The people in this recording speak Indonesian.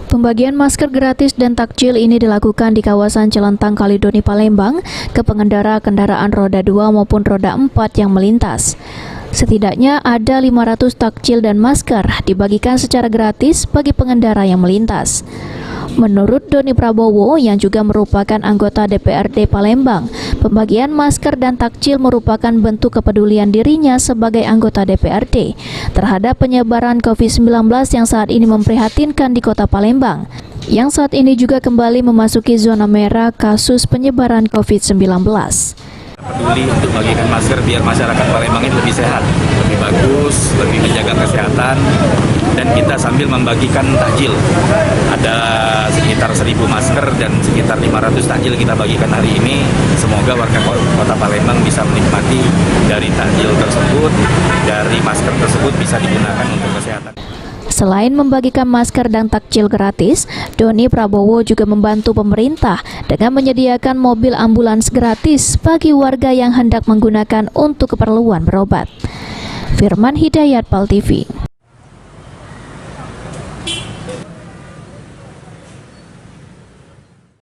Pembagian masker gratis dan takjil ini dilakukan di kawasan Celentang Kalidoni Palembang ke pengendara kendaraan roda 2 maupun roda 4 yang melintas. Setidaknya ada 500 takjil dan masker dibagikan secara gratis bagi pengendara yang melintas. Menurut Doni Prabowo yang juga merupakan anggota DPRD Palembang, pembagian masker dan takjil merupakan bentuk kepedulian dirinya sebagai anggota DPRD terhadap penyebaran COVID-19 yang saat ini memprihatinkan di Kota Palembang, yang saat ini juga kembali memasuki zona merah kasus penyebaran COVID-19. Peduli untuk bagikan masker biar masyarakat Palembang ini lebih sehat, lebih bagus, lebih menjaga kesehatan, dan kita sambil membagikan takjil. Ada sekitar 1.000 masker dan sekitar 500 takjil kita bagikan hari ini. Semoga warga Kota Palembang bisa menikmati dari takjil tersebut, dari masker tersebut bisa digunakan untuk kesehatan. Selain membagikan masker dan takjil gratis, Doni Prabowo juga membantu pemerintah dengan menyediakan mobil ambulans gratis bagi warga yang hendak menggunakan untuk keperluan berobat. Firman Hidayat, PAL TV.